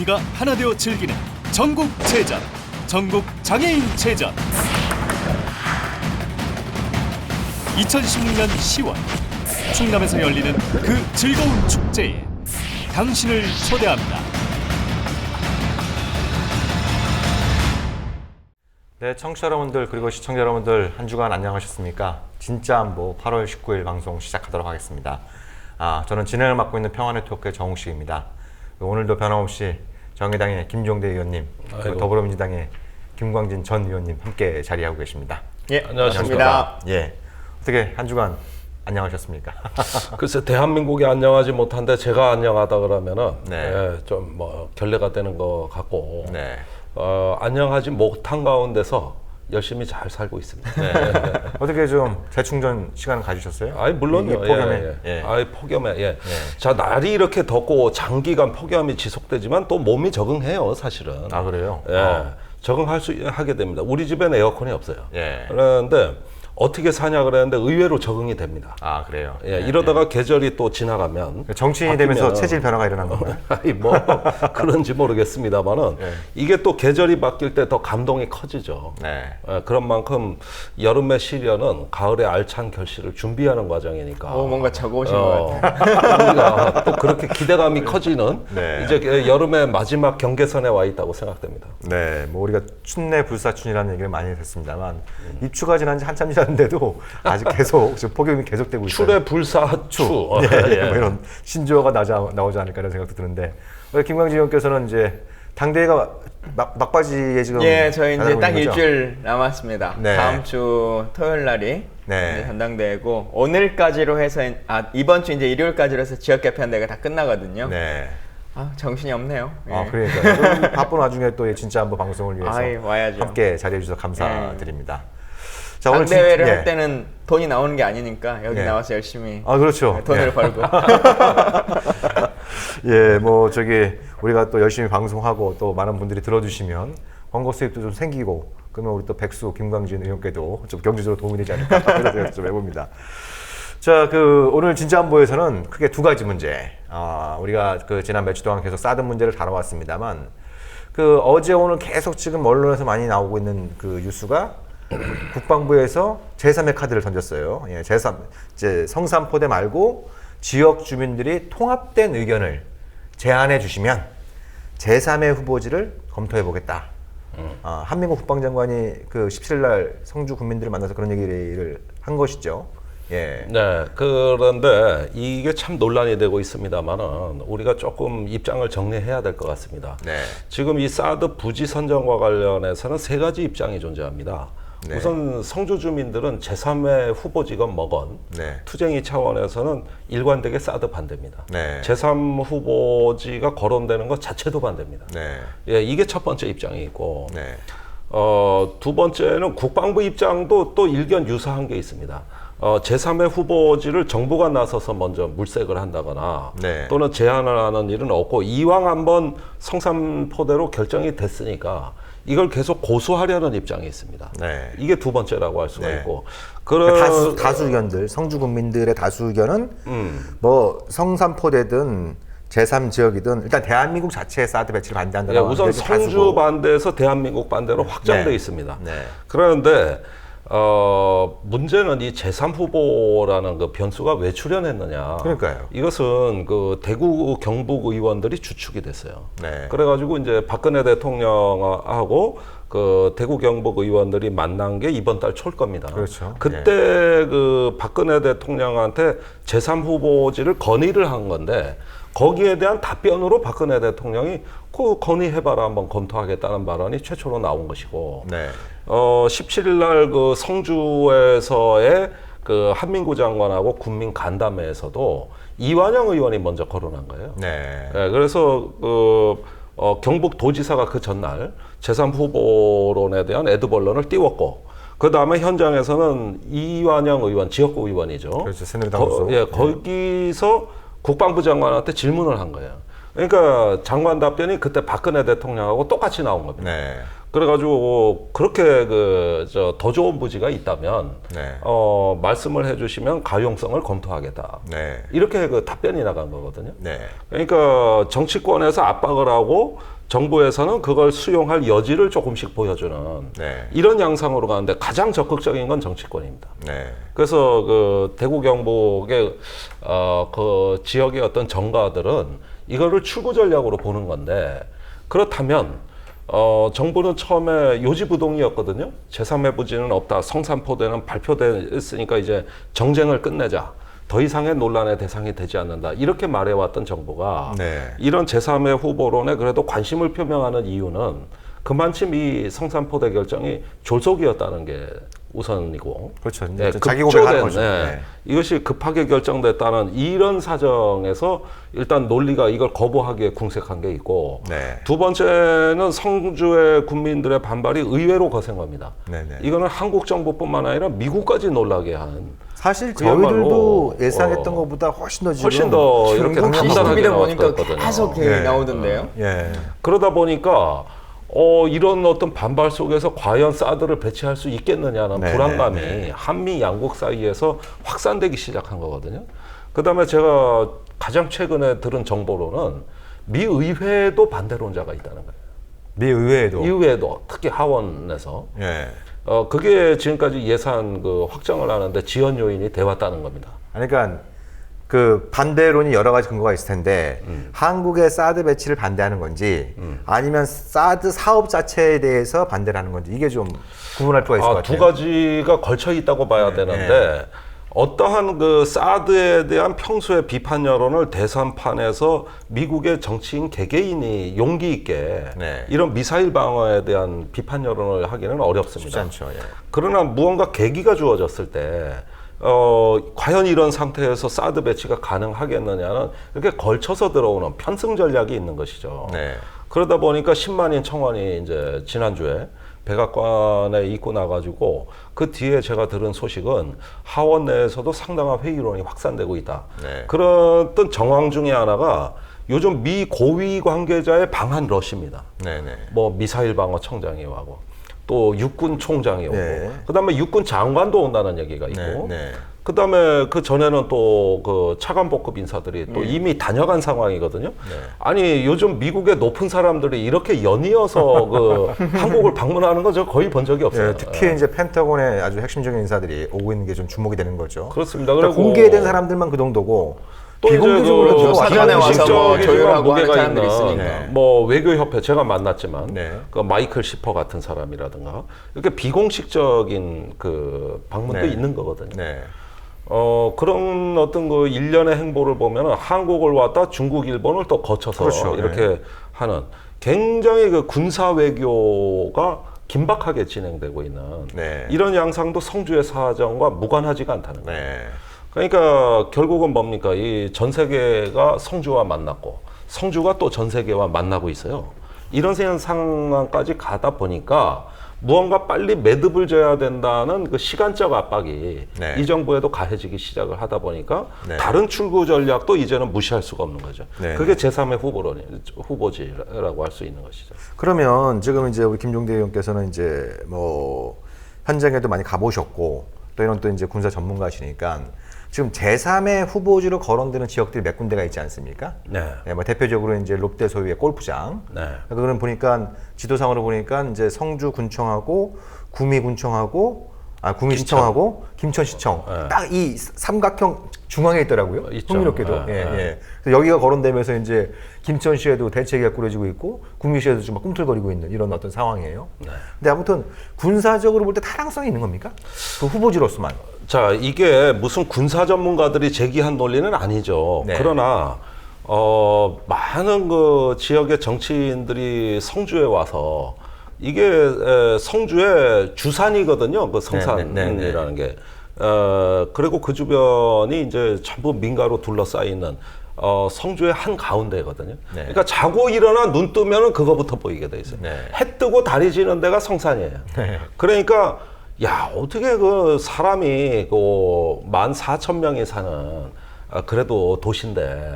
장애인이가 하나 되어 즐기는 전국 제전, 전국 장애인 제전. 2016년 10월 충남에서 열리는 그 즐거운 축제에 당신을 초대합니다. 네, 청취자 여러분들 그리고 시청자 여러분들 한 주간 안녕하셨습니까? 진짜 안보 8월 19일 방송 시작하도록 하겠습니다. 저는 진행을 맡고 있는 평화네트워크의 정우식입니다. 오늘도 변함없이 정의당의 김종대 의원님, 그리고 더불어민주당의 김광진 전 의원님 함께 자리하고 계십니다. 예, 안녕하십니까. 예, 어떻게 한 주간 안녕하셨습니까? 글쎄 대한민국이 안녕하지 못한데 제가 안녕하다 그러면은 네. 좀 뭐 결례가 되는 것 같고 네. 안녕하지 못한 가운데서 열심히 잘 살고 있습니다. 네. 어떻게 좀 재충전 시간 가지셨어요? 아이 물론요. 폭염에. 예. 아이 폭염에. 예. 자 날이 이렇게 덥고 장기간 폭염이 지속되지만 또 몸이 적응해요, 사실은. 아, 그래요? 예. 적응할 수 하게 됩니다. 우리 집에는 에어컨이 없어요. 예. 그런데 어떻게 사냐 그랬는데 의외로 적응이 됩니다. 아, 그래요? 예, 이러다가 계절이 또 지나가면 정치인이 되면서 체질 변화가 일어난 건가요? 아니 뭐 그런지 모르겠습니다만은 네. 이게 또 계절이 바뀔 때 더 감동이 커지죠. 네. 예, 그런 만큼 여름의 시련은 가을의 알찬 결실을 준비하는 과정이니까. 뭔가 적어오신 것 같아요. 우리가 또 그렇게 기대감이 커지는 네. 이제 여름의 마지막 경계선에 와 있다고 생각됩니다. 네, 뭐 우리가 춘내 불사춘이라는 얘기를 많이 했습니다만 입추가 지난 지 한참 지났는데도 아직 계속 지금 폭염이 계속되고 있어요. 출의 불사추. 네, 뭐 이런 신조어가 나오지 않을까라는 생각도 드는데 김광진 의원께서는 이제 당대회가 막바지에 지금 예, 저희 이제 다가오고 딱 있는 거죠? 일주일 남았습니다. 네. 다음 주 토요일 날이 네. 이제 전당대회고 오늘까지로 해서 이번 주 이제 일요일까지로 해서 지역 개편대회가 다 끝나거든요. 네. 정신이 없네요. 예. 그러니까요. 바쁜 와중에 또 진짜 한번 방송을 위해서 와야죠. 함께 자리해 주셔서 감사드립니다. 자, 오늘 당대회를 예. 할 때는 돈이 나오는 게 아니니까 여기 예. 나와서 열심히 그렇죠. 돈을 예. 벌고. 예, 뭐 우리가 또 열심히 방송하고 또 많은 분들이 들어주시면 광고 수입도 좀 생기고 그러면 우리 또 백수 김광진 의원께도 좀 경제적으로 도움이 되지 않을까 그런 생각 좀 해봅니다. 자, 오늘 진짜 안보에서는 크게 두 가지 문제. 우리가 지난 몇 주 동안 계속 사드 문제를 다뤄왔습니다만 어제 오늘 계속 지금 언론에서 많이 나오고 있는 뉴스가 국방부에서 제3의 카드를 던졌어요. 예, 이제 성산포대 말고 지역 주민들이 통합된 의견을 제안해 주시면 제3의 후보지를 검토해 보겠다. 한민국 국방장관이 17일 날 성주 국민들을 만나서 그런 얘기를 한 것이죠. 예. 네, 그런데 이게 참 논란이 되고 있습니다만은 우리가 조금 입장을 정리해야 될 것 같습니다. 네. 지금 이 사드 부지 선정과 관련해서는 세 가지 입장이 존재합니다. 네. 우선 성주 주민들은 제3의 후보지건 뭐건 네. 투쟁이 차원에서는 일관되게 사드 반대입니다. 네. 제3 후보지가 거론되는 것 자체도 반대입니다. 네. 예, 이게 첫 번째 입장이 있고 네. 두 번째는 국방부 입장도 또 일견 유사한 게 있습니다. 제3의 후보지를 정부가 나서서 먼저 물색을 한다거나 네. 또는 제안을 하는 일은 없고 이왕 한번 성산포대로 결정이 됐으니까 이걸 계속 고수하려는 입장이 있습니다. 네. 이게 두 번째라고 할 수가 네. 있고 다수 의견들, 성주 국민들의 다수 의견은 뭐 성산포대든 제3지역이든 일단 대한민국 자체의 사드 배치를 반대한다는 예, 우선 성주 반대에서 대한민국 반대로 확장돼 네. 있습니다. 네. 그런데 문제는 이 제3 후보라는 변수가 왜 출현했느냐. 그러니까요. 이것은 대구 경북 의원들이 주축이 됐어요. 네. 그래가지고 이제 박근혜 대통령하고 대구 경북 의원들이 만난 게 이번 달 초일 겁니다. 그렇죠. 그때 박근혜 대통령한테 제3 후보지를 건의를 한 건데 거기에 대한 답변으로 박근혜 대통령이 건의해봐라 한번 검토하겠다는 발언이 최초로 나온 것이고 네. 17일 날 성주에서의 한민구 장관하고 군민 간담회에서도 이완영 의원이 먼저 거론한 거예요. 네. 네, 그래서 경북 도지사가 그 전날 제3 후보론에 대한 애드벌런을 띄웠고 그 다음에 현장에서는 이완영 의원, 지역구 의원이죠. 그렇죠. 새누리당 소속. 거기서 국방부 장관한테 질문을 한 거예요. 그러니까 장관 답변이 그때 박근혜 대통령하고 똑같이 나온 겁니다. 네. 그래가지고 그렇게 더 좋은 부지가 있다면 네. 말씀을 해주시면 가용성을 검토하겠다. 네. 이렇게 그 답변이 나간 거거든요. 네. 그러니까 정치권에서 압박을 하고 정부에서는 그걸 수용할 여지를 조금씩 보여주는 네. 이런 양상으로 가는데 가장 적극적인 건 정치권입니다. 네. 그래서 그 대구 경북의 그 지역의 어떤 정가들은 이거를 출구 전략으로 보는 건데 그렇다면 정부는 처음에 요지부동이었거든요. 제3의 부지는 없다. 성산포대는 발표됐으니까 이제 정쟁을 끝내자. 더 이상의 논란의 대상이 되지 않는다. 이렇게 말해왔던 정부가 네. 이런 제3의 후보론에 그래도 관심을 표명하는 이유는 그만큼 이 성산포대 결정이 졸속이었다는 게 우선이고. 그렇죠. 네, 자기 고백하는 급조된, 거죠. 네. 네. 이것이 급하게 결정됐다는 이런 사정에서 일단 논리가 이걸 거부하기에 궁색한 게 있고 네. 두 번째는 성주의 국민들의 반발이 의외로 거센 겁니다. 네네. 이거는 한국 정부뿐만 아니라 미국까지 놀라게 한 사실 그야말로, 저희들도 예상했던 것보다 훨씬 더 지금 훨씬 더 이렇게 중국이 단단하게 CCTV를 보니까 나왔거든요. 계속 네. 나오던데요. 예. 그러다 보니까 이런 어떤 반발 속에서 과연 사드를 배치할 수 있겠느냐는 네, 불안감이 네. 한미 양국 사이에서 확산되기 시작한 거거든요. 그다음에 제가 가장 최근에 들은 정보로는 미 의회에도 반대론자가 있다는 거예요. 미 의회에도. 이후에도 특히 하원에서 예. 그게 지금까지 예산 그 확정을 하는데 지연 요인이 돼왔다는 겁니다. 그러니까 그 반대론이 여러 가지 근거가 있을 텐데 한국의 사드 배치를 반대하는 건지 아니면 사드 사업 자체에 대해서 반대를 하는 건지 이게 좀 구분할 필요가 있을 것 같아요. 두 가지가 걸쳐 있다고 봐야 네, 되는데 어떠한 그 사드에 대한 평소의 비판 여론을 대선판에서 미국의 정치인 개개인이 용기 있게 네. 이런 미사일 방어에 대한 비판 여론을 하기는 어렵습니다. 쉽지 않죠. 예. 그러나 무언가 계기가 주어졌을 때 과연 이런 상태에서 사드 배치가 가능하겠느냐는 이렇게 걸쳐서 들어오는 편승 전략이 있는 것이죠. 네. 그러다 보니까 10만인 청원이 이제 지난주에 백악관에 입고 나가지고 그 뒤에 제가 들은 소식은 하원 내에서도 상당한 회의론이 확산되고 있다. 네. 그런 어떤 정황 중에 하나가 요즘 미 고위 관계자의 방한 러시입니다. 네네. 뭐 미사일 방어 청장이 오고 또 육군 총장이 오고 네. 그다음에 육군 장관도 온다는 얘기가 있고 네, 네. 그다음에 그 전에는 또 그 차관복급 인사들이 또 이미 다녀간 상황이거든요. 아니 요즘 미국의 높은 사람들이 이렇게 연이어서 그 한국을 방문하는 거 저 거의 본 적이 없어요. 예, 특히 이제 펜타곤의 아주 핵심적인 인사들이 오고 있는 게 좀 주목이 되는 거죠. 그렇습니다. 그러니까 그리고 공개된 사람들만 그 정도고 또 이제 비공개적으로 그 사전에 와서 뭐 조율하고 하는 무게가 사람들이 있는 있으니까. 네. 뭐 외교협회 제가 만났지만 네. 그 마이클 시퍼 같은 사람이라든가 이렇게 비공식적인 그 방문도 네. 있는 거거든요. 네. 그런 어떤 그 일련의 행보를 보면은 한국을 왔다 중국, 일본을 또 거쳐서 그렇죠. 이렇게 하는 굉장히 그 군사 외교가 긴박하게 진행되고 있는 네. 이런 양상도 성주의 사정과 무관하지가 않다는 거예요. 네. 그러니까 결국은 뭡니까? 이 전 세계가 성주와 만났고 성주가 또 전 세계와 만나고 있어요. 이런 상황까지 가다 보니까 무언가 빨리 매듭을 져야 된다는 그 시간적 압박이 네. 이 정부에도 가해지기 시작을 하다 보니까 네. 다른 출구 전략도 이제는 무시할 수가 없는 거죠. 네. 그게 제3의 후보지라고 할 수 있는 것이죠. 그러면 지금 이제 우리 김종대 의원께서는 이제 뭐 현장에도 많이 가보셨고 또 이런 또 이제 군사 전문가시니까 지금 제3의 후보지로 거론되는 지역들이 몇 군데가 있지 않습니까? 네. 네, 뭐 대표적으로 이제 롯데 소유의 골프장. 네. 그거는 보니까 지도상으로 보니까 이제 성주군청하고 구미군청하고 구미시청하고 김천시청 네. 딱 이 삼각형 중앙에 있더라고요. 있죠. 흥미롭게도. 네, 예, 네. 예. 그래서 여기가 거론되면서 이제 김천시에도 대책이 꾸려지고 있고 구미시에도 좀 막 꿈틀거리고 있는 이런 어떤 상황이에요. 네. 근데 아무튼 군사적으로 볼 때 타당성이 있는 겁니까? 그 후보지로서만. 자, 이게 무슨 군사 전문가들이 제기한 논리는 아니죠. 네. 그러나 많은 그 지역의 정치인들이 성주에 와서 이게 성주의 주산이거든요. 그 성산이라는 게. 그리고 그 주변이 이제 전부 민가로 둘러싸여 있는 성주의 한 가운데거든요. 네. 그러니까 자고 일어나 눈 뜨면은 그거부터 보이게 돼 있어요. 네. 해 뜨고 다리 지는 데가 성산이에요. 네. 그러니까 야, 어떻게 그 사람이 그 14,000명이 사는 그래도 도시인데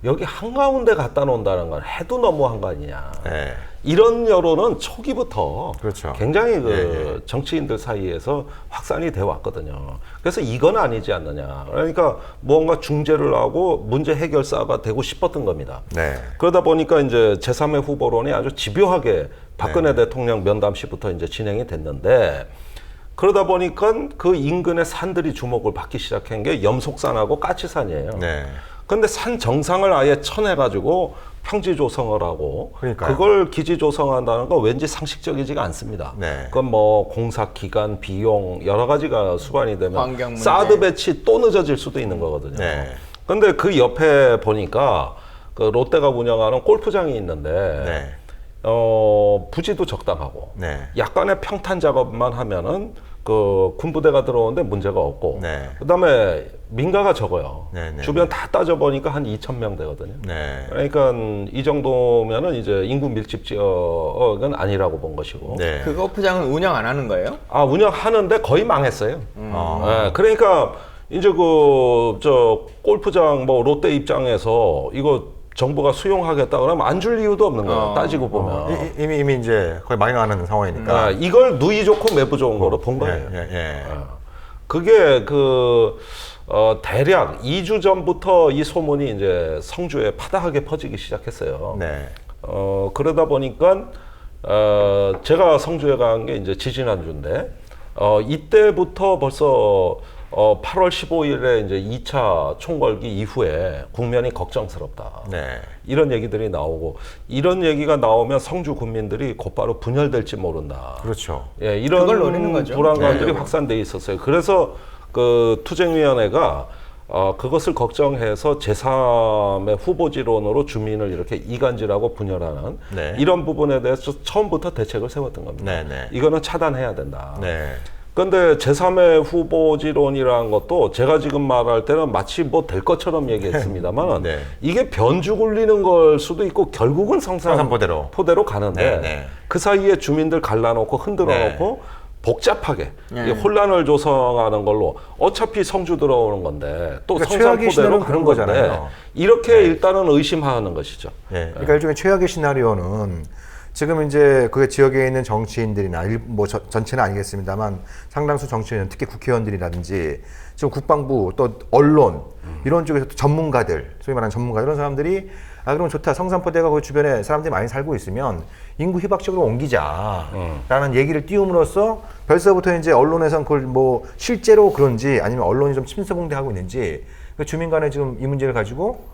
여기 한가운데 갖다 놓는다는 건 해도 너무한 거 아니냐. 네. 이런 여론은 초기부터 그렇죠. 굉장히 그 예, 예. 정치인들 사이에서 확산이 돼 왔거든요. 그래서 이건 아니지 않느냐. 그러니까 무언가 중재를 하고 문제 해결사가 되고 싶었던 겁니다. 네. 그러다 보니까 이제 제3의 후보론이 아주 집요하게 박근혜 대통령 면담 시부터 이제 진행이 됐는데, 그러다 보니까 그 인근의 산들이 주목을 받기 시작한 게 염속산하고 까치산이에요. 네. 근데 산 정상을 아예 쳐내가지고 평지 조성을 하고, 그러니까요. 그걸 기지 조성한다는 건 왠지 상식적이지가 않습니다. 네. 그건 뭐 공사 기간, 비용 여러 가지가 수반이 되면 환경 문제. 사드 배치 또 늦어질 수도 있는 거거든요. 네. 근데 그 옆에 보니까 그 롯데가 운영하는 골프장이 있는데 네. 부지도 적당하고 네. 약간의 평탄 작업만 하면은 그 군부대가 들어오는데 문제가 없고, 네. 그다음에 민가가 적어요. 네, 네, 주변 다 따져보니까 한 2,000명 되거든요. 네. 그러니까 이 정도면은 이제 인구 밀집 지역은 아니라고 본 것이고. 네. 그 골프장은 운영 안 하는 거예요? 아, 운영하는데 거의 망했어요. 아. 네, 그러니까 이제 그 저 골프장 뭐 롯데 입장에서 이거 정부가 수용하겠다 그러면 안 줄 이유도 없는 거예요. 따지고 보면. 이미 이제 거의 망해가는 상황이니까. 아, 이걸 누이 좋고 매부 좋은 거로 본 거예요. 예, 예. 그게 그 대략 2주 전부터 이 소문이 이제 성주에 파다하게 퍼지기 시작했어요. 네. 그러다 보니까 제가 성주에 간 게 이제 지지난주인데 이때부터 벌써 8월 15일에 이제 2차 총궐기 이후에 국면이 걱정스럽다. 네. 이런 얘기들이 나오고, 이런 얘기가 나오면 성주 국민들이 곧바로 분열될지 모른다. 그렇죠. 예, 이런 그걸 노리는 거죠. 불안감들이 네. 확산돼 있었어요. 그래서 그 투쟁위원회가 그것을 걱정해서 제3의 후보지론으로 주민을 이렇게 이간질하고 분열하는 네. 이런 부분에 대해서 처음부터 대책을 세웠던 겁니다. 네, 네. 이거는 차단해야 된다. 네. 그런데 제3의 후보지론이라는 것도 제가 지금 말할 때는 마치 뭐 될 것처럼 얘기했습니다만 네. 이게 변주 굴리는 걸 수도 있고 결국은 성산포대로. 포대로 가는데 네, 네. 그 사이에 주민들 갈라놓고 흔들어놓고 복잡하게 이 혼란을 조성하는 걸로 어차피 성주 들어오는 건데 또 그러니까 최악의 성산포대로 시나리오는 그런 그런 건데 거잖아요. 이렇게 일단은 의심하는 것이죠. 예. 그러니까 일종의 최악의 시나리오는 지금 이제 그 지역에 있는 정치인들이나 뭐 전체는 아니겠습니다만 상당수 정치인, 특히 국회의원들이라든지 지금 국방부 또 언론 이런 쪽에서 또 전문가들, 소위 말하는 전문가 이런 사람들이 그럼 좋다. 성산포대가 그 주변에 사람들이 많이 살고 있으면 인구 희박적으로 옮기자라는 얘기를 띄움으로써 벌써부터 이제 언론에선 그걸 뭐 실제로 그런지 아니면 언론이 좀 침소봉대하고 있는지 그 주민 간에 지금 이 문제를 가지고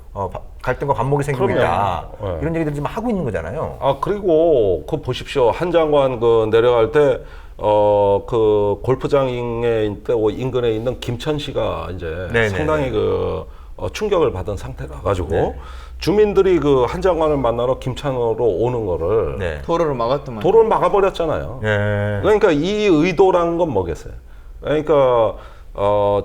갈등과 반목이 생기고 있다. 네. 이런 얘기들을 지금 하고 있는 거잖아요. 그리고 그 보십시오. 한 장관 그 내려갈 때 그 골프장에 인근에 있는 김천시가 이제 네네네. 상당히 그 충격을 받은 상태라 가지고 네. 주민들이 그 한 장관을 만나러 김천으로 오는 거를 네. 도로를 막았더만. 도로를 막아버렸잖아요. 예. 그러니까 이 의도라는 건 뭐겠어요? 그러니까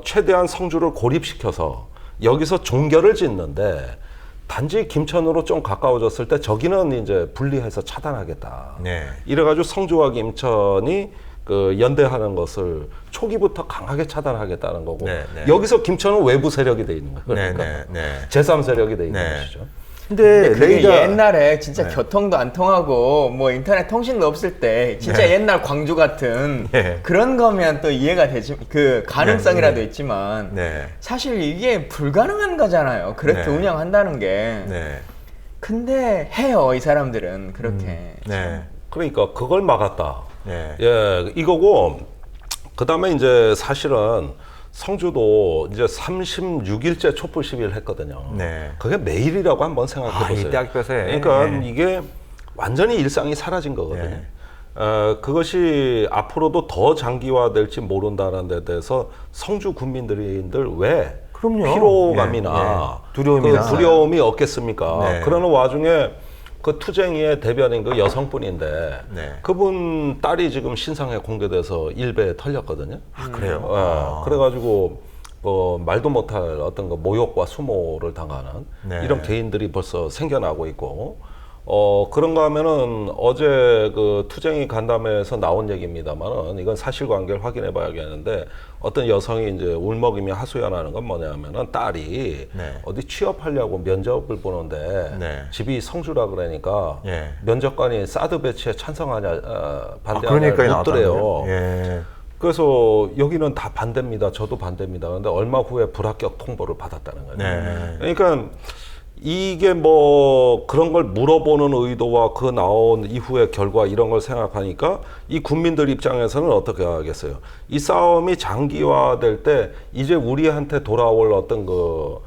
최대한 성주를 고립시켜서 여기서 종결을 짓는데 단지 김천으로 좀 가까워졌을 때 저기는 이제 분리해서 차단하겠다. 네. 이래가지고 성주와 김천이 그 연대하는 것을 초기부터 강하게 차단하겠다는 거고 네, 네. 여기서 김천은 외부 세력이 돼 있는 거예요. 그러니까 네, 네, 네. 제3 세력이 돼 있는 네. 것이죠. 근데 그게 레이더 옛날에 진짜 교통도 안 통하고 뭐 인터넷 통신도 없을 때 진짜 옛날 광주 같은 네. 그런 거면 또 이해가 되지, 그 가능성이라도 있지만 네. 사실 이게 불가능한 거잖아요. 그렇게 네. 운영한다는 게. 네. 근데 해요, 이 사람들은 그렇게. 네. 그러니까 그걸 막았다. 네. 예, 이거고 그다음에 이제 사실은 성주도 이제 36일째 촛불 시위를 했거든요. 네. 그게 매일이라고 한번 생각해 보세요. 이때 학교에서 그러니까 네. 이게 완전히 일상이 사라진 거거든요. 네. 그것이 앞으로도 더 장기화될지 모른다는 데 대해서 성주 국민들인들 왜 그럼요. 피로감이나 예, 예. 두려움이나. 그 두려움이 없겠습니까? 네. 그러는 와중에 그 투쟁이의 대변인 그 여성분인데 네. 그분 딸이 지금 신상에 공개돼서 일베에 털렸거든요. 그래요? 그래가지고 말도 못할 어떤 그 모욕과 수모를 당하는 네. 이런 개인들이 벌써 생겨나고 있고 그런가 하면은 어제 그 투쟁이 간담회에서 나온 얘기입니다만은 이건 사실관계를 확인해 봐야겠는데 어떤 여성이 이제 울먹이며 하소연하는 건 뭐냐면은 딸이 네. 어디 취업하려고 면접을 보는데 네. 집이 성주라 그러니까 예. 면접관이 사드 배치에 찬성하냐 반대하냐 그러니까 묻더래요. 나왔다고요? 예. 그래서 여기는 다 반대입니다. 저도 반대입니다. 그런데 얼마 후에 불합격 통보를 받았다는 거예요. 네. 그러니까 이게 뭐 그런 걸 물어보는 의도와 그 나온 이후의 결과 이런 걸 생각하니까 이 국민들 입장에서는 어떻게 하겠어요? 이 싸움이 장기화될 때 이제 우리한테 돌아올 어떤 그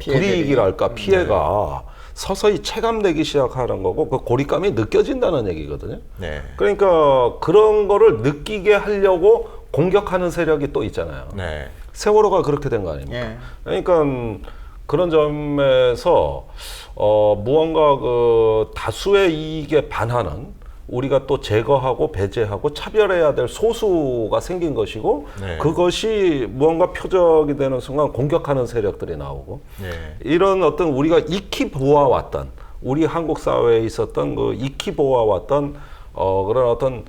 불이익이랄까 피해가 서서히 체감되기 시작하는 거고 그 고립감이 느껴진다는 얘기거든요. 네. 그러니까 그런 거를 느끼게 하려고 공격하는 세력이 또 있잖아요. 네. 세월호가 그렇게 된 거 아닙니까? 예. 그러니까 그런 점에서 무언가 그 다수의 이익에 반하는 우리가 또 제거하고 배제하고 차별해야 될 소수가 생긴 것이고 네. 그것이 무언가 표적이 되는 순간 공격하는 세력들이 나오고 네. 이런 어떤 우리가 익히 보아왔던 우리 한국 사회에 있었던 그 익히 보아왔던 그런 어떤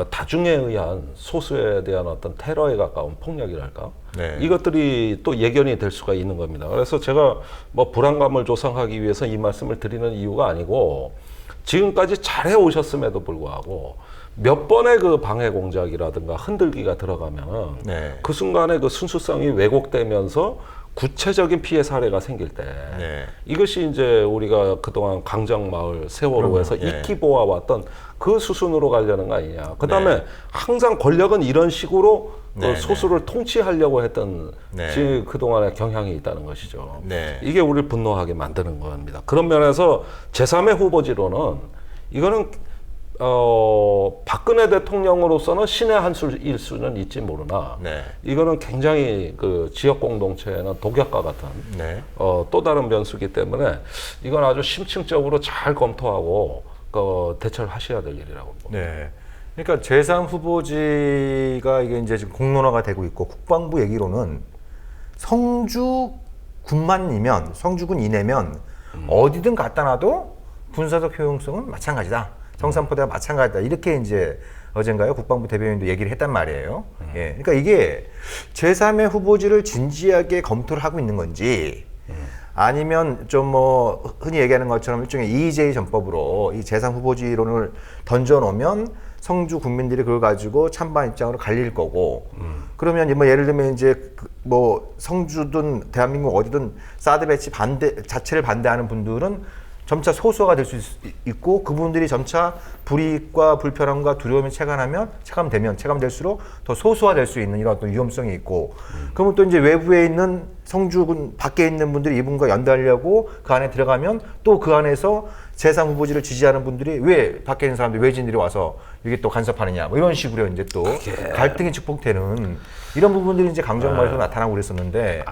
다중에 의한 소수에 대한 어떤 테러에 가까운 폭력이랄까 네. 이것들이 또 예견이 될 수가 있는 겁니다. 그래서 제가 뭐 불안감을 조성하기 위해서 이 말씀을 드리는 이유가 아니고 지금까지 잘해 오셨음에도 불구하고 몇 번의 그 방해 공작이라든가 흔들기가 들어가면은 네. 그 순간에 그 순수성이 왜곡되면서 구체적인 피해 사례가 생길 때 네. 이것이 이제 우리가 그동안 강정마을 세월호에서 그럼요. 예. 익히 보아왔던 그 수순으로 가려는 거 아니냐. 그 다음에 네. 항상 권력은 이런 식으로 네, 소수를 통치하려고 했던 네. 그동안의 경향이 있다는 것이죠. 네. 이게 우리를 분노하게 만드는 겁니다. 그런 면에서 제3의 후보지로는 이거는 박근혜 대통령으로서는 신의 한 수일 수는 있지 모르나 네. 이거는 굉장히 그 지역 공동체에는 독약과 같은 네. 또 다른 변수기 때문에 이건 아주 심층적으로 잘 검토하고 대처를 하셔야 될 일이라고 봅니다. 네. 그러니까 제3 후보지가 이게 이제 지금 공론화가 되고 있고 국방부 얘기로는 성주군만이면 성주군 이내면 어디든 갖다 놔도 군사적 효용성은 마찬가지다. 성산포대와 마찬가지다. 이렇게 이제 어젠가요 국방부 대변인도 얘기를 했단 말이에요. 예. 그러니까 이게 제3의 후보지를 진지하게 검토를 하고 있는 건지 아니면 좀 뭐 흔히 얘기하는 것처럼 일종의 EJ 전법으로 이 제3 후보지론을 던져놓으면 성주 국민들이 그걸 가지고 찬반 입장으로 갈릴 거고 그러면 뭐 예를 들면 이제 뭐 성주든 대한민국 어디든 사드 배치 자체를 반대하는 분들은 점차 소수가 될 수 있고 그분들이 점차 불이익과 불편함과 두려움이 체감될수록 더 소수화될 수 있는 이런 어떤 위험성이 있고 그러면 또 이제 외부에 있는 성주군 밖에 있는 분들이 이분과 연대하려고 그 안에 들어가면 또 그 안에서 제3 후보지를 지지하는 분들이 왜 밖에 있는 사람들 외진들이 와서 이게 또 간섭하느냐 뭐 이런 식으로 이제 또 갈등이 축복되는 이런 부분들이 이제 강정마을에서 나타나고 그랬었는데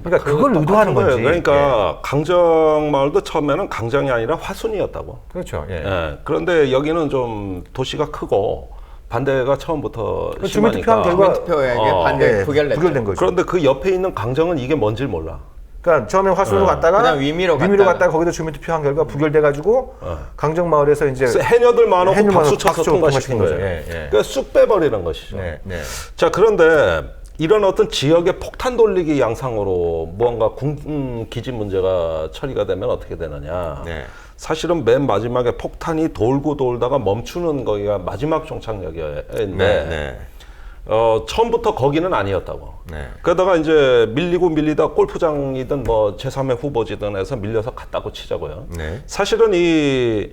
그러니까 그걸 의도하는 건지 그러니까 강정마을도 처음에는 강정이 아니라 화순이었다고. 그렇죠. 예. 예. 그런데 여기는 좀 도시가 크고 반대가 처음부터 주민 투표한 심하니까 결과 투표에게 반대 부결냈죠. 부결된 거죠. 그런데 그 옆에 있는 강정은 이게 뭔지 몰라. 그러니까 처음에 화순으로 갔다가 그냥 위미로 갔다가 거기다 주민 투표한 결과 부결돼가지고 강정마을에서 이제 해녀들 많고 해녀들 박수 많고 쳐서 박수 통과시킨 통과시킨 거예요. 거죠. 예, 예. 그러니까 쑥 빼버리는 것이죠. 네, 네. 자, 그런데 이런 어떤 지역의 폭탄 돌리기 양상으로 무언가 기지 문제가 처리가 되면 어떻게 되느냐. 네. 사실은 맨 마지막에 폭탄이 돌고 돌다가 멈추는 거기가 마지막 종착역이었는데 네. 처음부터 거기는 아니었다고. 네. 그러다가 이제 밀리다 골프장이든 뭐 제3의 후보지든 해서 밀려서 갔다고 치자고요. 네. 사실은 이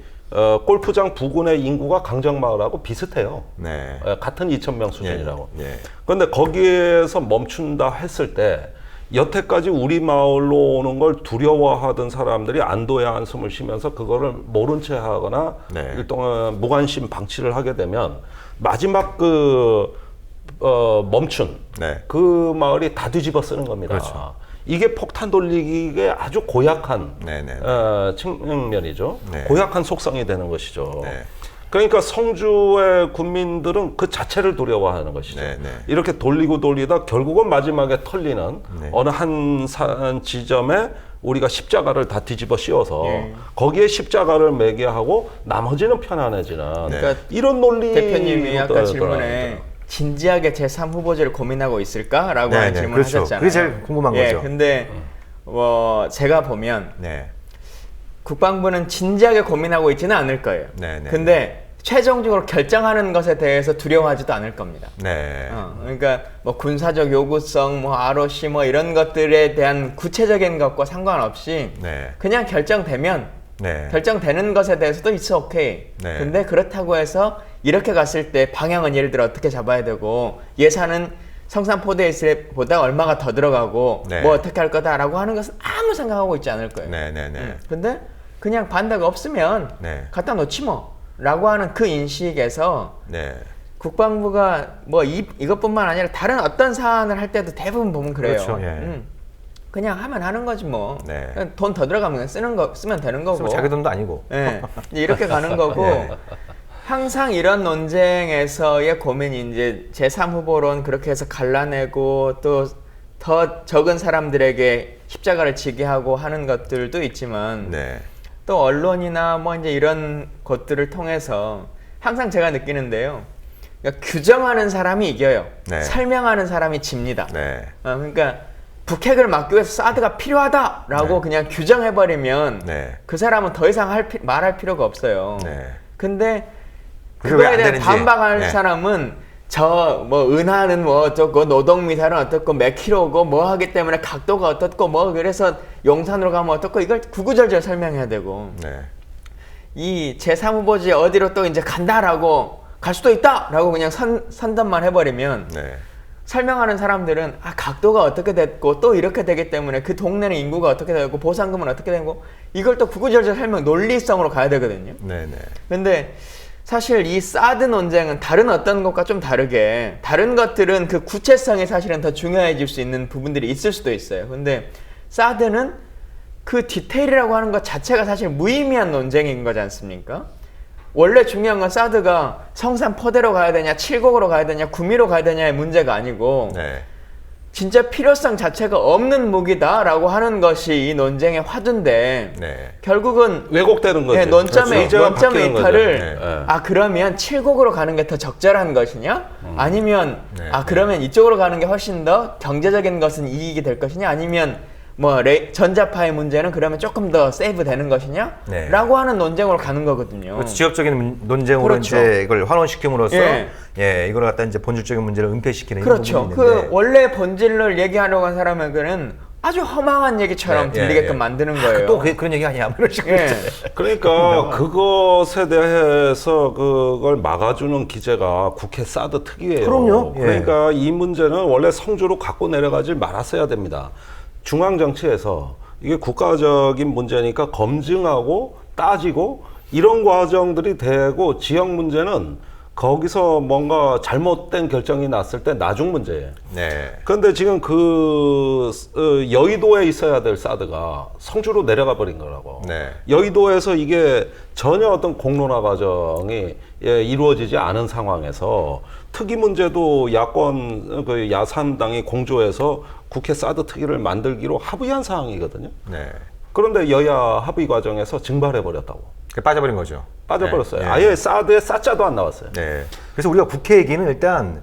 골프장 부근의 인구가 강정마을하고 비슷해요. 네. 같은 2,000명 수준이라고. 예, 예. 그런데 거기에서 멈춘다 했을 때 여태까지 우리 마을로 오는 걸 두려워하던 사람들이 안도의 한숨을 쉬면서 그거를 모른 채 하거나 네. 일동안 무관심 방치를 하게 되면 마지막 멈춘 네. 그 마을이 다 뒤집어 쓰는 겁니다. 그렇죠. 이게 폭탄 돌리기에 아주 고약한 네네. 측면이죠. 네. 고약한 속성이 되는 것이죠. 네. 그러니까 성주의 국민들은 그 자체를 두려워하는 것이죠. 네, 네. 이렇게 돌리고 돌리다 결국은 마지막에 털리는 네. 어느 한 지점에 우리가 십자가를 다 뒤집어 씌워서 예. 거기에 십자가를 매게 하고 나머지는 편안해지는 그러니까 이런 논리 대표님이 아까 질문에 진지하게 제3후보지를 고민하고 있을까라고 네, 하는 네, 질문을 그렇죠. 하셨잖아요. 그게 제일 궁금한 예, 거죠. 근데 제가 보면 네. 국방부는 진지하게 고민하고 있지는 않을 거예요. 네, 네, 근데 최종적으로 결정하는 것에 대해서 두려워하지도 않을 겁니다. 네. 그러니까 뭐 군사적 요구성, 뭐 ROC 뭐 이런 것들에 대한 구체적인 것과 상관없이 네. 그냥 결정되면 네. 결정되는 것에 대해서도 it's okay. 네. 근데 그렇다고 해서 이렇게 갔을 때 방향은 예를 들어 어떻게 잡아야 되고 예산은 성산포대에서보다 얼마가 더 들어가고 네. 뭐 어떻게 할 거다라고 하는 것은 아무 생각하고 있지 않을 거예요. 네, 네, 네. 근데 그냥 반대가 없으면 네. 갖다 놓지 뭐 라고 하는 그 인식에서 네. 국방부가 뭐 이것뿐만 아니라 다른 어떤 사안을 할 때도 대부분 보면 그래요. 그렇죠, 예. 그냥 하면 하는 거지 뭐. 네. 돈 더 들어가면 쓰면 되는 거고. 자기 돈도 아니고. 예. 이제 이렇게 가는 거고. 예. 항상 이런 논쟁에서의 고민이 이제 제3후보론 그렇게 해서 갈라내고 또 더 적은 사람들에게 십자가를 지게 하고 하는 것들도 있지만 네. 또 언론이나 뭐 이제 이런 것들을 통해서 항상 제가 느끼는데요. 그러니까 규정하는 사람이 이겨요. 네. 설명하는 사람이 집니다. 네. 그러니까 북핵을 막기 위해서 사드가 필요하다라고 네. 그냥 규정해버리면 네. 그 사람은 더 이상 말할 필요가 없어요. 네. 근데 그게 왜안 그거에 대해 되는지. 반박할 네. 사람은 저 뭐 은하는 뭐 어떻고 노동미사일은 어떻고 몇 킬로고 뭐 하기 때문에 각도가 어떻고 뭐 그래서 용산으로 가면 어떻고 이걸 구구절절 설명해야 되고 네. 이 제3후보지 어디로 또 이제 간다라고 갈 수도 있다라고 그냥 선담만 해버리면 네. 설명하는 사람들은 각도가 어떻게 됐고 또 이렇게 되기 때문에 그 동네는 인구가 어떻게 되고 보상금은 어떻게 되고 이걸 또 구구절절 설명 논리성으로 가야 되거든요. 네. 네. 근데 사실 이 사드 논쟁은 다른 어떤 것과 좀 다르게 다른 것들은 그 구체성이 사실은 더 중요해질 수 있는 부분들이 있을 수도 있어요. 근데 사드는 그 디테일이라고 하는 것 자체가 사실 무의미한 논쟁인 거지 않습니까? 원래 중요한 건 사드가 성산포대로 가야 되냐, 칠곡으로 가야 되냐, 구미로 가야 되냐의 문제가 아니고 네. 진짜 필요성 자체가 없는 무기다라고 하는 것이 이 논쟁의 화두인데 네. 결국은 왜곡되는 거죠. 논점의 의제가 바뀌는 이탈을 거죠. 네. 그러면 칠곡으로 가는 게 더 적절한 것이냐? 아니면 네. 그러면 이쪽으로 가는 게 훨씬 더 경제적인 것은 이익이 될 것이냐? 아니면 뭐 전자파의 문제는 그러면 조금 더 세이브 되는 것이냐? 네. 라고 하는 논쟁으로 가는 거거든요. 그렇죠. 지역적인 논쟁으로 그렇죠. 이제 이걸 환원시킴으로써 예. 이걸 갖다 이제 본질적인 문제를 은폐시키는 그렇죠. 이런 부분이 그 있는데 원래 본질을 얘기하려고 한 사람에게는 아주 허망한 얘기처럼 예, 예, 들리게끔 예. 만드는 거예요. 또 그런 얘기 아니야? 뭐 이런 식으로. 예. 그러니까 그것에 대해서 그걸 막아주는 기재가 국회 사드 특위예요. 그럼요. 예. 그러니까 이 문제는 원래 성주로 갖고 내려가지 말았어야 됩니다. 중앙 정치에서 이게 국가적인 문제니까 검증하고 따지고 이런 과정들이 되고 지역 문제는 거기서 뭔가 잘못된 결정이 났을 때 나중 문제예요. 네. 그런데 지금 여의도에 있어야 될 사드가 성주로 내려가 버린 거라고. 네. 여의도에서 이게 전혀 어떤 공론화 과정이 이루어지지 않은 상황에서 특위 문제도 야권 야삼당이 공조해서 국회 사드 특위를 만들기로 합의한 사항이거든요. 네. 그런데 여야 합의 과정에서 증발해 버렸다고. 빠져버린 거죠. 빠져버렸어요. 네. 아예 사드에 사자도 안 나왔어요. 네. 그래서 우리가 국회 얘기는 일단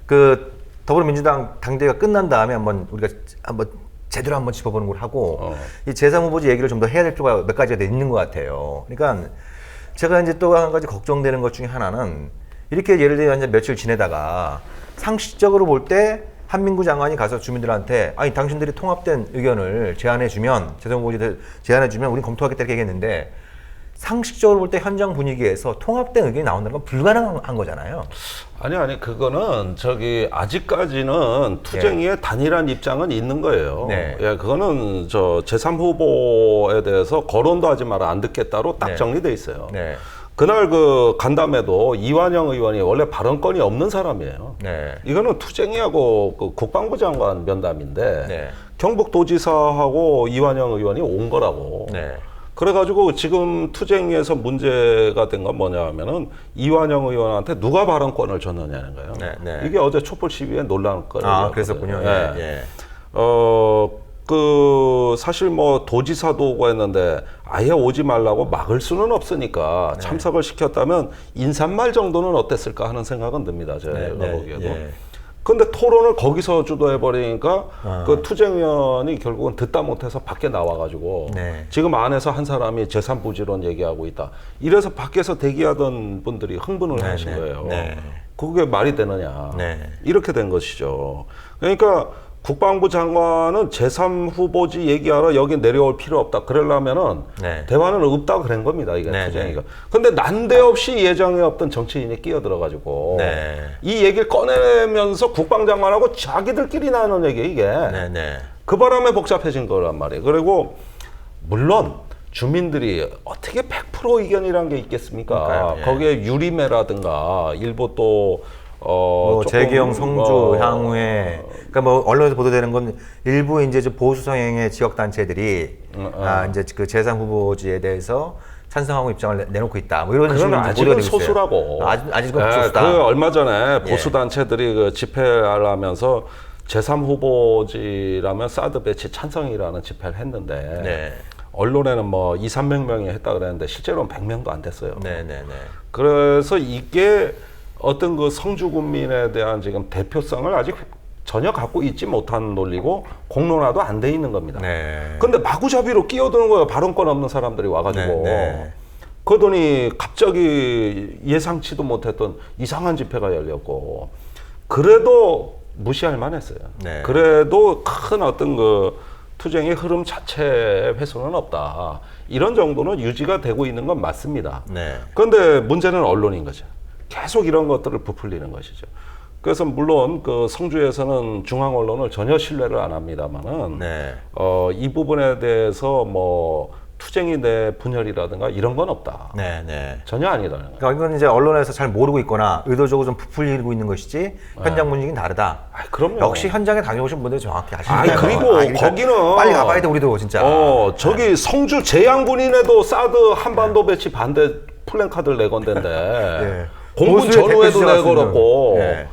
그 더불어민주당 당대가 끝난 다음에 우리가 한번 제대로 한번 짚어보는 걸 하고 이 제3후보지 얘기를 좀 더 해야 될 필요가 몇 가지가 있는 것 같아요. 그러니까 제가 이제 또 한 가지 걱정되는 것 중에 하나는 이렇게 예를 들면 이제 며칠 지내다가 상식적으로 볼 때 한민구 장관이 가서 주민들한테 아니 당신들이 통합된 의견을 제안해주면 제3후보지 제안해주면 우린 검토하겠다 이렇게 얘기했는데 상식적으로 볼 때 현장 분위기에서 통합된 의견이 나온다는 건 불가능한 거잖아요. 아니 그거는 아직까지는 투쟁이의 단일한 입장은 있는 거예요. 네. 예, 그거는 제3 후보에 대해서 거론도 하지 마라 안 듣겠다로 딱 네. 정리돼 있어요. 네. 그날 그 간담회도 이완영 의원이 원래 발언권이 없는 사람이에요. 네. 이거는 투쟁이하고 그 국방부 장관 면담인데 네. 경북도지사하고 이완영 의원이 온 거라고. 네. 그래가지고 지금 투쟁에서 문제가 된 건 뭐냐 하면은 이완영 의원한테 누가 발언권을 줬느냐는 거예요. 네, 네. 이게 어제 촛불 시위의 논란거리였거든요. 그랬었군요. 예. 예. 사실 뭐 도지사도 오고 했는데 아예 오지 말라고 막을 수는 없으니까 네. 참석을 시켰다면 인사말 정도는 어땠을까 하는 생각은 듭니다. 제가 네, 보기에도. 예. 근데 토론을 거기서 주도해 버리니까 그 투쟁위원이 결국은 듣다 못해서 밖에 나와가지고 네. 지금 안에서 한 사람이 재산부지론 얘기하고 있다. 이래서 밖에서 대기하던 분들이 흥분을 네, 하신 네, 거예요. 네. 그게 말이 되느냐. 네. 이렇게 된 것이죠. 그러니까 국방부 장관은 제3후보지 얘기하러 여기 내려올 필요 없다. 그러려면은 네. 대화는 없다 그런 겁니다. 이게 네, 투쟁이가. 근데 난데없이 예정에 없던 정치인이 끼어들어가지고 네. 이 얘기를 꺼내면서 국방장관하고 자기들끼리 나누는 얘기 이게. 네, 네. 그 바람에 복잡해진 거란 말이에요. 그리고 물론 주민들이 어떻게 100% 의견이란 게 있겠습니까? 그러니까요, 예. 거기에 유리매라든가 일부 또 뭐 조금 재경, 성주, 향후에 그러니까 뭐 언론에서 보도되는 건 일부 이제 좀 보수 성향의 지역 단체들이 이제 그 재산 후보지에 대해서 찬성하고 입장을 내놓고 있다. 뭐 이런 그건 식으로 아직은 보도되고 있어요. 소수라고. 아직은 예, 소수다. 그 얼마 전에 예. 보수 단체들이 그 집회를 하면서 제3 후보지라면 사드 배치 찬성이라는 집회를 했는데 네. 언론에는 뭐 200~300명이 했다 그랬는데 실제로는 100명도 안 됐어요. 네, 네, 네. 그래서 이게 어떤 그 성주 군민에 대한 지금 대표성을 아직 전혀 갖고 있지 못한 논리고 공론화도 안 돼 있는 겁니다. 네. 근데 마구잡이로 끼어드는 거예요. 발언권 없는 사람들이 와가지고. 네, 네. 그러더니 갑자기 예상치도 못했던 이상한 집회가 열렸고, 그래도 무시할 만했어요. 네. 그래도 큰 어떤 그 투쟁의 흐름 자체의 훼손은 없다. 이런 정도는 유지가 되고 있는 건 맞습니다. 네. 그런데 문제는 언론인 거죠. 계속 이런 것들을 부풀리는 것이죠. 그래서 물론 그 성주에서는 중앙 언론을 전혀 신뢰를 안 합니다만은 네. 이 부분에 대해서 뭐 투쟁이 내 분열이라든가 이런 건 없다. 네, 네. 전혀 아니라는 거예요. 그러니까 이건 이제 언론에서 잘 모르고 있거나 의도적으로 좀 부풀리고 있는 것이지 현장 분위기는 다르다. 그럼요. 역시 현장에 다녀오신 분들이 정확히 아시네요. 아니, 그리고 그러니까 거기는 빨리 가봐야 돼 우리도 진짜. 저기 성주 재향군인에도 사드 한반도 배치 반대 플랜카드를 내건댄데 예. 공군 보수의 전후에도 대표주자 내걸었고 예.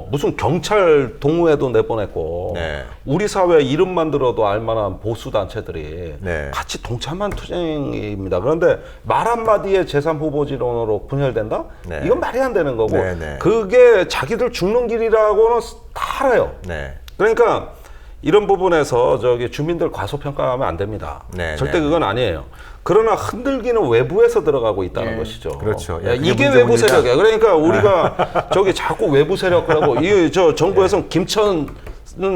무슨 경찰 동호회도 내보냈고 네. 우리 사회 이름만 들어도 알만한 보수 단체들이 네. 같이 동참한 투쟁입니다. 그런데 말 한마디에 제3후보지론으로 분열된다? 네. 이건 말이 안 되는 거고 네, 네. 그게 자기들 죽는 길이라고는 다 알아요. 네. 그러니까 이런 부분에서 저기 주민들 과소평가하면 안 됩니다. 네, 절대 네. 그건 아니에요. 그러나 흔들기는 외부에서 들어가고 있다는 것이죠. 그렇죠. 예, 예, 그게 이게 문제, 외부 문제다. 세력이야. 그러니까 우리가 저기 자꾸 외부 세력이라고 저 정부에서는 김천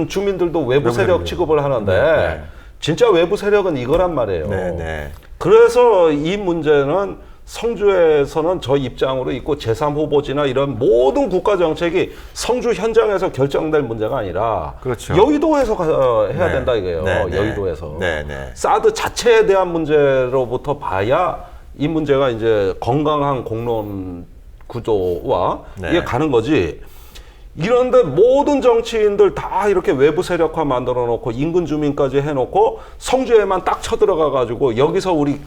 주민들도 외부 세력 취급을 하는데 네. 진짜 외부 세력은 이거란 말이에요. 네, 네. 그래서 이 문제는 성주에서는 저 입장으로 있고 제3후보지나 이런 모든 국가 정책이 성주 현장에서 결정될 문제가 아니라 그렇죠. 여의도에서 해야 네. 된다 이거예요. 네, 네. 여의도에서. 네, 네. 사드 자체에 대한 문제로부터 봐야 이 문제가 이제 건강한 공론 구조와 네. 이게 가는 거지. 이런데 모든 정치인들 다 이렇게 외부 세력화 만들어 놓고 인근 주민까지 해놓고 성주에만 딱 쳐들어가 가지고 여기서 우리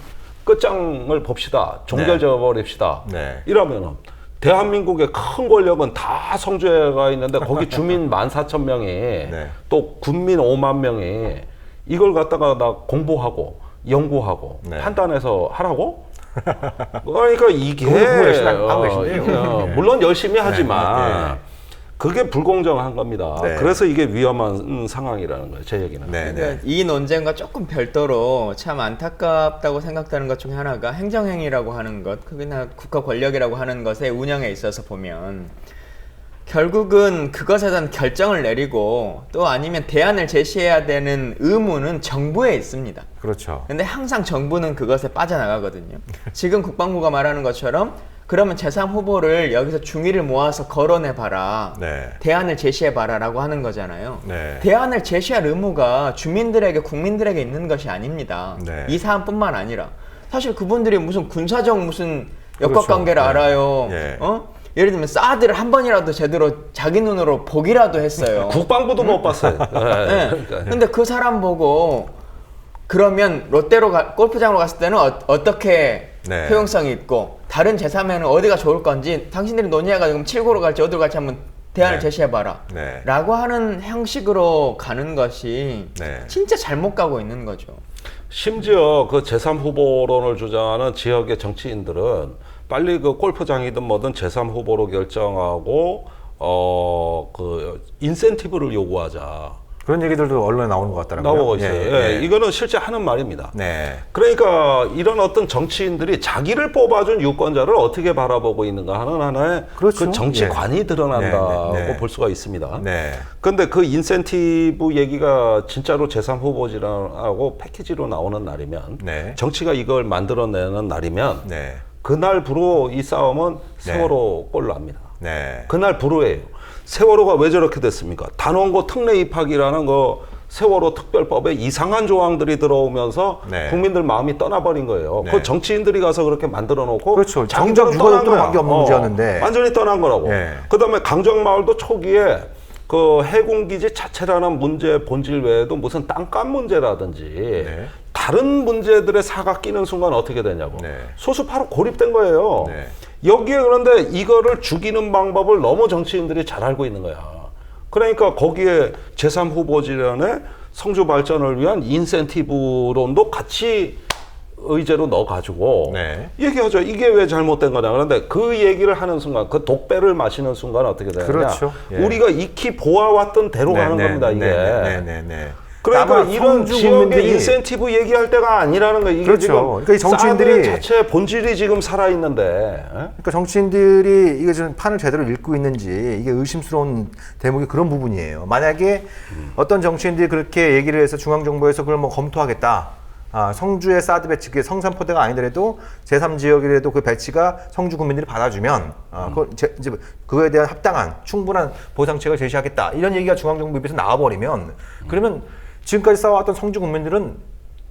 끝장을 봅시다. 종결져 버립시다. 네. 이러면은 대한민국의 큰 권력은 다 성주에 가 있는데 거기 주민 14,000명이 네. 또 군민 5만 명이 이걸 갖다가 나 공부하고 연구하고 네. 판단해서 하라고? 그러니까 이게 공부 열심히 하고 계신데요. 이게 물론 열심히 하지만 네. 그게 불공정한 겁니다. 네. 그래서 이게 위험한 상황이라는 거예요. 제 얘기는. 네, 네. 그러니까 이 논쟁과 조금 별도로 참 안타깝다고 생각되는 것 중에 하나가 행정행위라고 하는 것, 그게나 국가 권력이라고 하는 것의 운영에 있어서 보면 결국은 그것에 대한 결정을 내리고 또 아니면 대안을 제시해야 되는 의무는 정부에 있습니다. 그렇죠. 근데 항상 정부는 그것에 빠져나가거든요. 지금 국방부가 말하는 것처럼 그러면 제3후보를 여기서 중위를 모아서 거론해봐라. 네. 대안을 제시해봐라 라고 하는 거잖아요. 네. 대안을 제시할 의무가 주민들에게 국민들에게 있는 것이 아닙니다. 네. 이 사안뿐만 아니라 사실 그분들이 무슨 군사적 무슨 그렇죠. 역학관계를 네. 알아요. 예. 예를 들면 사드를 한 번이라도 제대로 자기 눈으로 보기라도 했어요. 국방부도 못 봤어요. 네. 그러니까. 근데 그 사람 보고 그러면 롯데로 골프장으로 갔을 때는 어떻게 네. 효용성이 있고 다른 제3에는 어디가 좋을 건지 당신들이 논의해가지고 7구로 갈지 어디로 갈지 한번 대안을 네. 제시해봐라 네. 라고 하는 형식으로 가는 것이 네. 진짜 잘못 가고 있는 거죠. 심지어 그 제3 후보론을 주장하는 지역의 정치인들은 빨리 그 골프장이든 뭐든 제3 후보로 결정하고 그 인센티브를 요구하자. 그런 얘기들도 언론에 나오는 것 같더라고요. 나오고 있어요. 예, 예. 이거는 실제 하는 말입니다. 네. 그러니까 이런 어떤 정치인들이 자기를 뽑아준 유권자를 어떻게 바라보고 있는가 하는 하나의 그렇죠. 그 정치관이 드러난다고 네, 네, 네. 볼 수가 있습니다. 네. 근데 그 인센티브 얘기가 진짜로 제3 후보지라고 패키지로 나오는 날이면 네. 정치가 이걸 만들어내는 날이면 네. 그날부로 이 싸움은 세월호 꼴로 납니다. 네. 그날 부로예요. 세월호가 왜 저렇게 됐습니까? 단원고 특례 입학이라는 거 세월호 특별법에 이상한 조항들이 들어오면서 네. 국민들 마음이 떠나버린 거예요. 네. 그 정치인들이 가서 그렇게 만들어 놓고 그렇죠. 자기들은 정작 누가 떠난 였든 거야. 관계없는 문제였는데. 완전히 떠난 거라고. 네. 그다음에 강정마을도 초기에 그 해군기지 자체라는 문제 본질 외에도 무슨 땅값 문제라든지 네. 다른 문제들의 사가 끼는 순간 어떻게 되냐고. 네. 소수파로 고립된 거예요. 네. 여기에 그런데 이거를 죽이는 방법을 너무 정치인들이 잘 알고 있는 거야. 그러니까 거기에 제3 후보지련의 성주 발전을 위한 인센티브론도 같이 의제로 넣어가지고 네. 얘기하죠. 이게 왜 잘못된 거냐. 그런데 그 얘기를 하는 순간, 그 독배를 마시는 순간 어떻게 되느냐. 그렇죠. 예. 우리가 익히 보아왔던 대로 네, 가는 네, 겁니다. 이게. 네, 네, 네. 그러니까 아마 이런 성주 지역의 국민들이 인센티브 얘기할 때가 아니라는 거예요. 이게 그렇죠. 지금 그러니까 이 정치인들이 사드 자체 본질이 지금 살아있는데. 그러니까 정치인들이 이게 지금 판을 제대로 읽고 있는지 이게 의심스러운 대목이 그런 부분이에요. 만약에 어떤 정치인들이 그렇게 얘기를 해서 중앙정부에서 그걸 뭐 검토하겠다. 성주의 사드 배치, 그게 성산포대가 아니더라도 제3지역이라도 그 배치가 성주 국민들이 받아주면 이제 그거에 대한 합당한 충분한 보상책을 제시하겠다. 이런 얘기가 중앙정부 입에서 나와버리면 그러면 지금까지 싸워왔던 성주 국민들은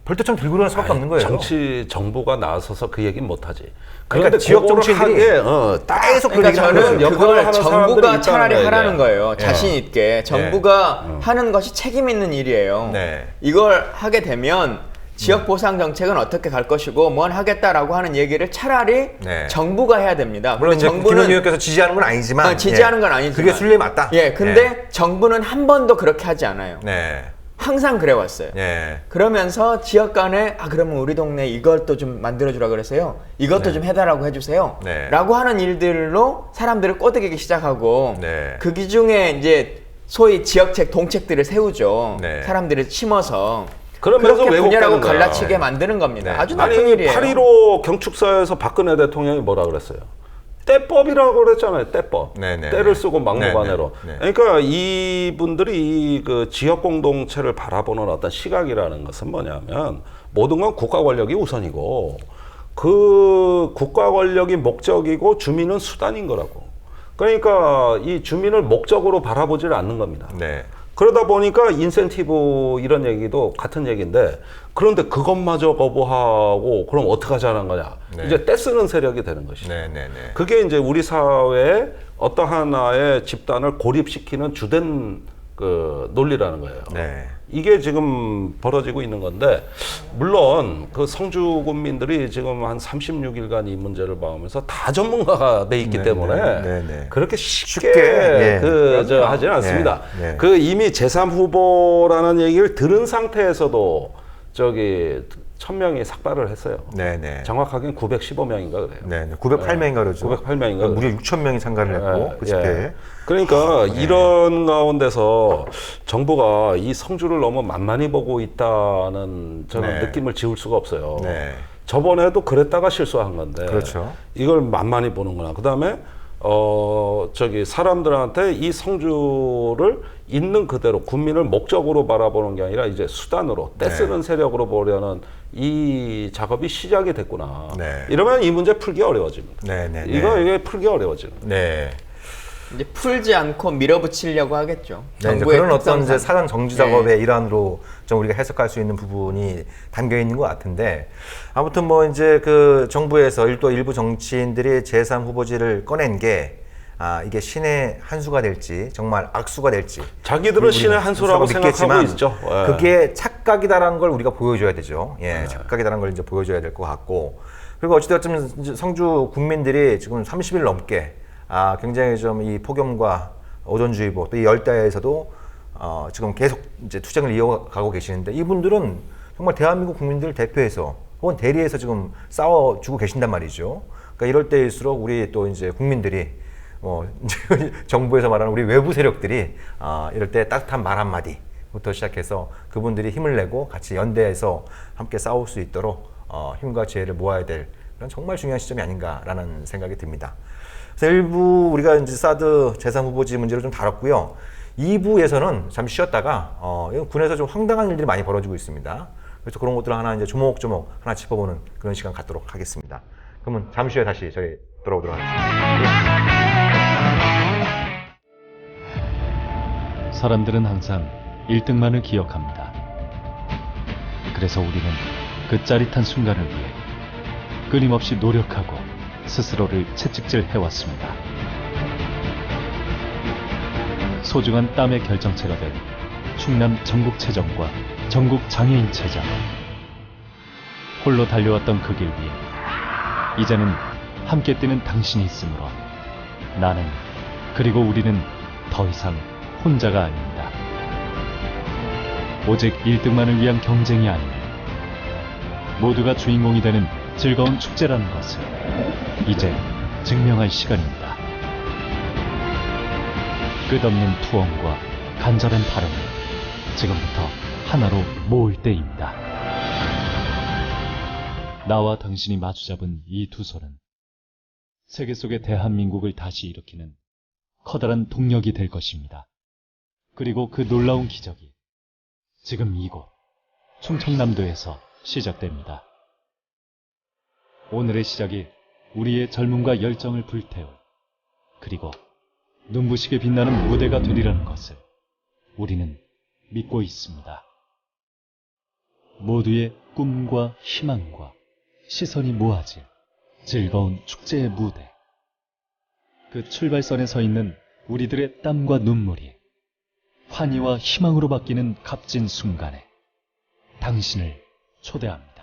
벌떡처럼 들고 일어날 수밖에 없는 거예요. 정치 정부가 나서서 그 얘기는 못하지. 그러니까 지역 그거를 정치인들이 하기에, 계속 그러니까 저는 역할을 그걸 하는 정부가 사람들이 차라리 있다는 하라는 거예요, 거예요. 자신 있게 정부가 하는 것이 책임 있는 일이에요. 네. 이걸 하게 되면 지역 보상 정책은 어떻게 갈 것이고 뭘 하겠다라고 하는 얘기를 차라리 네. 정부가 해야 됩니다. 물론 근데 이제 김현희 의원께서 지지하는 건 아니지만 지지하는 건 아니지만 그게 순리에 맞다. 예, 근데 정부는 한 번도 그렇게 하지 않아요. 네. 항상 그래왔어요. 네. 그러면서 지역 간에 그러면 우리 동네 이것도 좀 만들어주라 그러세요. 이것도 좀 해달라고 해주세요. 네. 라고 하는 일들로 사람들을 꼬드기기 시작하고 네. 그 기중에 이제 소위 지역책, 동책들을 세우죠. 네. 사람들을 심어서 그러면서 그렇게 분열하고 왜곡되는 거야. 갈라치게 만드는 겁니다. 네. 아주 아니 나쁜 일이에요. 8.15 경축사에서 박근혜 대통령이 뭐라 그랬어요? 때법이라고 그랬잖아요. 때법. 네네. 때를 쓰고 막무가내로. 네네. 그러니까 이분들이 그 지역 공동체를 바라보는 어떤 시각이라는 것은 뭐냐면 모든 건 국가 권력이 우선이고 그 국가 권력이 목적이고 주민은 수단인 거라고. 그러니까 이 주민을 목적으로 바라보질 않는 겁니다. 네. 그러다 보니까 인센티브 이런 얘기도 같은 얘기인데 그런데 그것마저 거부하고 그럼 어떻게 하자는 거냐. 네. 이제 떼쓰는 세력이 되는 것이죠. 네, 네, 네. 그게 이제 우리 사회에 어떤 하나의 집단을 고립시키는 주된 그 논리라는 거예요. 네. 이게 지금 벌어지고 있는 건데 물론 그 성주 군민들이 지금 한 36일간 이 문제를 봐오면서 다 전문가가 돼 있기 네, 때문에 네, 네. 그렇게 쉽게 예. 하지는 않습니다. 네, 네. 그 이미 제3 후보라는 얘기를 들은 상태에서도 저기 1000명이 삭발을 했어요. 네, 네. 정확하게는 915명인가 그래요. 네, 네. 908명인가 그러죠. 908명인가 무려 6,000명이 참가를 했고 그 집회에. 그러니까 이런 가운데서 정부가 이 성주를 너무 만만히 보고 있다는 저는 네. 느낌을 지울 수가 없어요. 네. 저번에도 그랬다가 실수한 건데 그렇죠. 이걸 만만히 보는구나. 그다음에 저기 사람들한테 이 성주를 있는 그대로 국민을 목적으로 바라보는 게 아니라 이제 수단으로 떼쓰는 세력으로 보려는 이 작업이 시작이 됐구나. 네. 이러면 이 문제 풀기 어려워집니다. 네, 네, 네. 이게 풀기 어려워지는. 네. 이제 풀지 않고 밀어붙이려고 하겠죠. 네, 이제 정부의 그런 어떤 특성상. 이제 사전 정지 작업의 일환으로 좀 우리가 해석할 수 있는 부분이 담겨 있는 것 같은데 아무튼 뭐 이제 그 정부에서 일부 정치인들이 제3 후보지를 꺼낸 게 이게 신의 한 수가 될지 정말 악수가 될지 자기들은 신의 한 수라고 생각하고 있죠. 예. 그게 착각이다라는 걸 우리가 보여줘야 되죠. 예, 착각이다라는 걸 이제 보여줘야 될 것 같고 그리고 어찌됐든 성주 국민들이 지금 30일 넘게 굉장히 좀 이 폭염과 오존주의보 또 이 열대야에서도 지금 계속 이제 투쟁을 이어가고 계시는데 이분들은 정말 대한민국 국민들을 대표해서 혹은 대리해서 지금 싸워주고 계신단 말이죠. 그러니까 이럴 때일수록 우리 또 이제 국민들이 이제 정부에서 말하는 우리 외부 세력들이 이럴 때 따뜻한 말 한마디부터 시작해서 그분들이 힘을 내고 같이 연대해서 함께 싸울 수 있도록 힘과 지혜를 모아야 될 그런 정말 중요한 시점이 아닌가라는 생각이 듭니다. 그래서 1부 우리가 이제 사드 제3후보지 문제를 좀 다뤘고요. 2부에서는 잠시 쉬었다가 군에서 좀 황당한 일들이 많이 벌어지고 있습니다. 그래서 그런 것들을 하나 이제 조목조목 하나 짚어보는 그런 시간 갖도록 하겠습니다. 그러면 잠시 후에 다시 저희 돌아오도록 하겠습니다. 사람들은 항상 1등만을 기억합니다. 그래서 우리는 그 짜릿한 순간을 위해 끊임없이 노력하고 스스로를 채찍질 해왔습니다. 소중한 땀의 결정체가 된 충남 전국체전과 전국장애인체전. 홀로 달려왔던 그 길 위에 이제는 함께 뛰는 당신이 있으므로 나는 그리고 우리는 더 이상 혼자가 아닙니다. 오직 1등만을 위한 경쟁이 아닌 모두가 주인공이 되는 즐거운 축제라는 것을 이제 증명할 시간입니다. 끝없는 투혼과 간절한 바람을 지금부터 하나로 모을 때입니다. 나와 당신이 마주잡은 이 두 손은 세계 속의 대한민국을 다시 일으키는 커다란 동력이 될 것입니다. 그리고 그 놀라운 기적이 지금 이곳 충청남도에서 시작됩니다. 오늘의 시작이 우리의 젊음과 열정을 불태울 그리고 눈부시게 빛나는 무대가 되리라는 것을 우리는 믿고 있습니다. 모두의 꿈과 희망과 시선이 모아질 즐거운 축제의 무대. 그 출발선에 서 있는 우리들의 땀과 눈물이 환희와 희망으로 바뀌는 값진 순간에 당신을 초대합니다.